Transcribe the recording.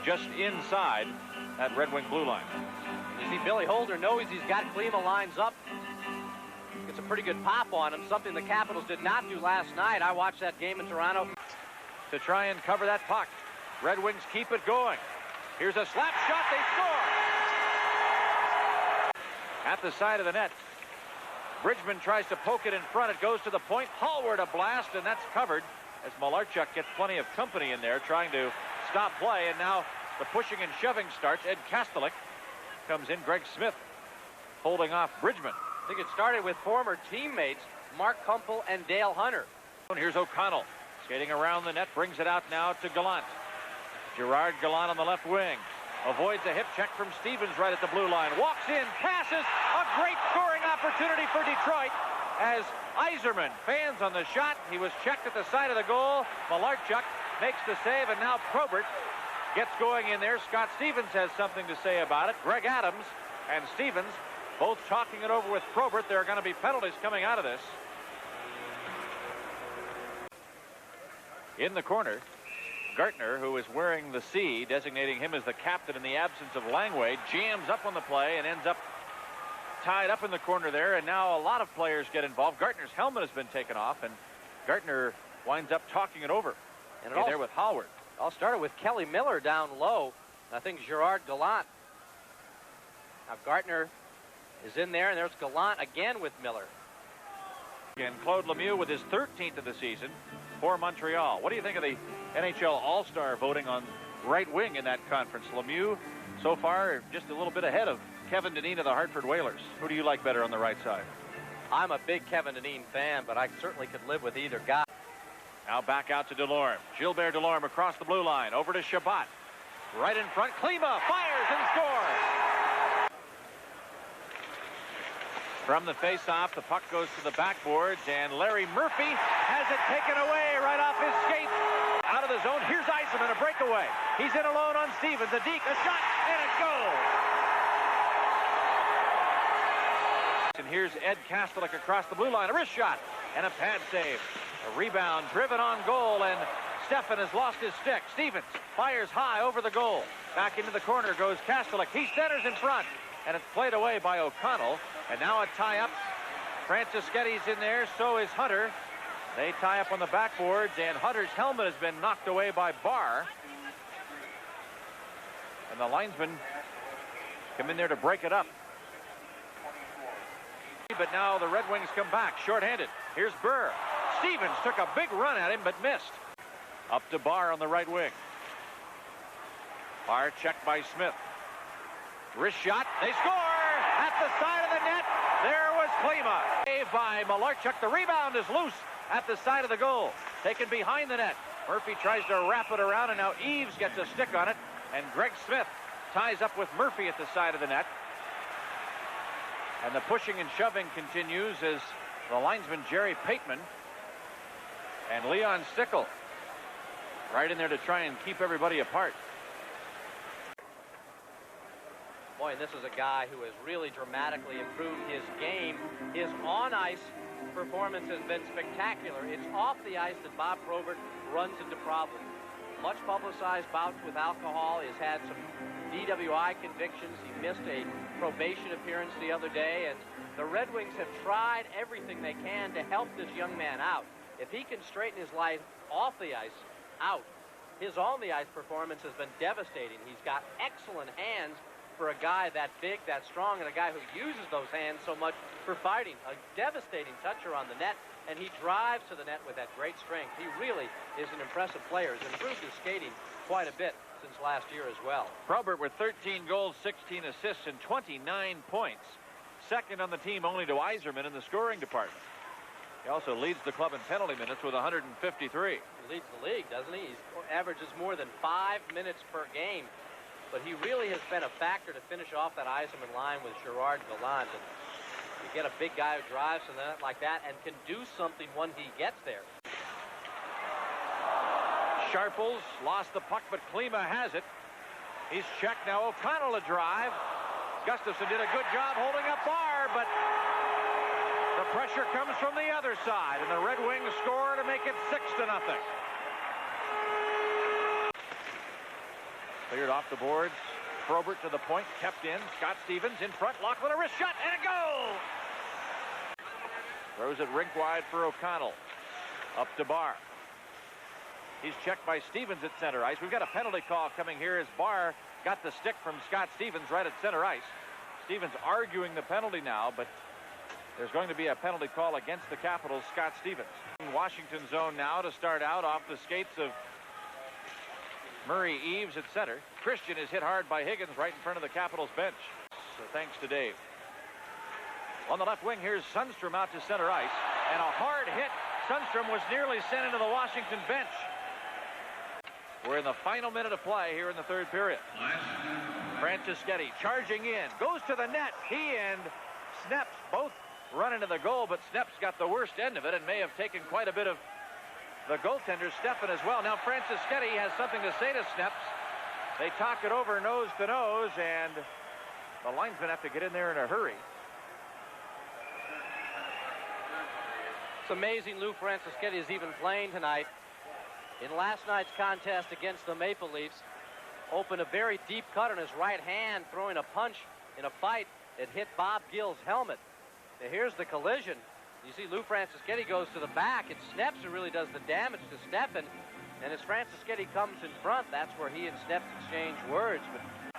just inside that Red Wing blue line. You see Billy Holder knows he's got Klima lines up. Gets a pretty good pop on him, something the Capitals did not do last night. I watched that game in Toronto. To try and cover that puck. Red Wings keep it going. Here's a slap shot. They score! At the side of the net. Bridgman tries to poke it in front. It goes to the point. Hallward a blast, and that's covered as Malarchuk gets plenty of company in there trying to stop play. And now the pushing and shoving starts. Ed Kastelik comes in. Greg Smith holding off Bridgman. I think it started with former teammates Mark Kumpel and Dale Hunter. Here's O'Connell skating around the net, brings it out now to Gallant. Gerard Gallant on the left wing. Avoids a hip check from Stevens right at the blue line. Walks in, passes. A great scoring opportunity for Detroit as Yzerman fans on the shot. He was checked at the side of the goal. Malarchuk makes the save, and now Probert gets going in there. Scott Stevens has something to say about it. Greg Adams and Stevens both talking it over with Probert. There are going to be penalties coming out of this. In the corner, Gartner, who is wearing the C, designating him as the captain in the absence of Langway, jams up on the play and ends up tied up in the corner there. And now a lot of players get involved. Gartner's helmet has been taken off, and Gartner winds up talking it over. And it all there with Howard. All started with Kelly Miller down low. I think Gerard Gallant. Now Gartner is in there, and there's Gallant again with Miller. And Claude Lemieux with his 13th of the season for Montreal. What do you think of the NHL All-Star voting on right wing in that conference? Lemieux, so far, just a little bit ahead of Kevin Dineen of the Hartford Whalers. Who do you like better on the right side? I'm a big Kevin Dineen fan, but I certainly could live with either guy. Now back out to Delorme. Gilbert Delorme across the blue line. Over to Shabbat. Right in front. Klima fires and scores. From the face-off, the puck goes to the backboards, and Larry Murphy has it taken away right off his skate. Out of the zone. Here's Yzerman, a breakaway. He's in alone on Stevens. A deke, a shot, and a goal. And here's Ed Kastelik across the blue line. A wrist shot and a pad save. A rebound driven on goal, and Stefan has lost his stick. Stevens fires high over the goal. Back into the corner goes Kastelik. He centers in front, and it's played away by O'Connell. And now a tie-up. Francischetti's in there, so is Hunter. They tie up on the backboards, and Hunter's helmet has been knocked away by Barr. And the linesmen come in there to break it up. But now the Red Wings come back, shorthanded. Here's Burr. Stevens took a big run at him, but missed. Up to Barr on the right wing. Barr checked by Smith. Wrist shot. They score! At the side of the net, there was Klima. Saved by Malarchuk. The rebound is loose at the side of the goal. Taken behind the net. Murphy tries to wrap it around, and now Eves gets a stick on it. And Greg Smith ties up with Murphy at the side of the net. And the pushing and shoving continues as the linesman Jerry Pateman and Leon Stickle right in there to try and keep everybody apart. Boy, and this is a guy who has really dramatically improved his game. His on-ice performance has been spectacular. It's off the ice that Bob Probert runs into problems. Much publicized bouts with alcohol. He's had some DWI convictions. He missed a probation appearance the other day, and the Red Wings have tried everything they can to help this young man out. If he can straighten his life off the ice out, his on-the-ice performance has been devastating. He's got excellent hands for a guy that big, that strong, and a guy who uses those hands so much for fighting. A devastating toucher on the net, and he drives to the net with that great strength. He really is an impressive player. He's improved his skating quite a bit since last year as well. Probert with 13 goals, 16 assists, and 29 points. Second on the team only to Yzerman in the scoring department. He also leads the club in penalty minutes with 153. He leads the league, doesn't he? He averages more than 5 minutes per game. But he really has been a factor to finish off that Yzerman line with Gerard Gallant. And you get a big guy who drives to the net like that and can do something when he gets there. Sharples lost the puck, but Klima has it. He's checked now. O'Connell a drive. Gustafson did a good job holding up Barr, but the pressure comes from the other side, and the Red Wings score to make it 6-0. Cleared off the boards. Probert to the point, kept in. Scott Stevens in front. Lachlan a wrist shot and a goal. Throws it rink wide for O'Connell. Up to Barr. He's checked by Stevens at center ice. We've got a penalty call coming here as Barr got the stick from Scott Stevens right at center ice. Stevens arguing the penalty now, but there's going to be a penalty call against the Capitals' Scott Stevens. In Washington zone now to start out off the skates of Murray Eaves at center. Christian is hit hard by Higgins right in front of the Capitals bench. So thanks to Dave. On the left wing, here's Sundstrom out to center ice. And a hard hit. Sundstrom was nearly sent into the Washington bench. We're in the final minute of play here in the third period. Franceschetti charging in. Goes to the net. He and Sneps both run into the goal, but Sneps got the worst end of it and may have taken quite a bit of the goaltender Steffen as well. Now Franceschetti has something to say to Sneps. They talk it over nose to nose, and the linesmen have to get in there in a hurry. It's amazing Lou Franceschetti is even playing tonight. In last night's contest against the Maple Leafs, opened a very deep cut on his right hand, throwing a punch in a fight that hit Bob Gill's helmet. Now here's the collision. You see Lou Franceschetti goes to the back. It's Sneps who really does the damage to Steffen. And as Franceschetti comes in front, that's where he and Sneps exchange words. But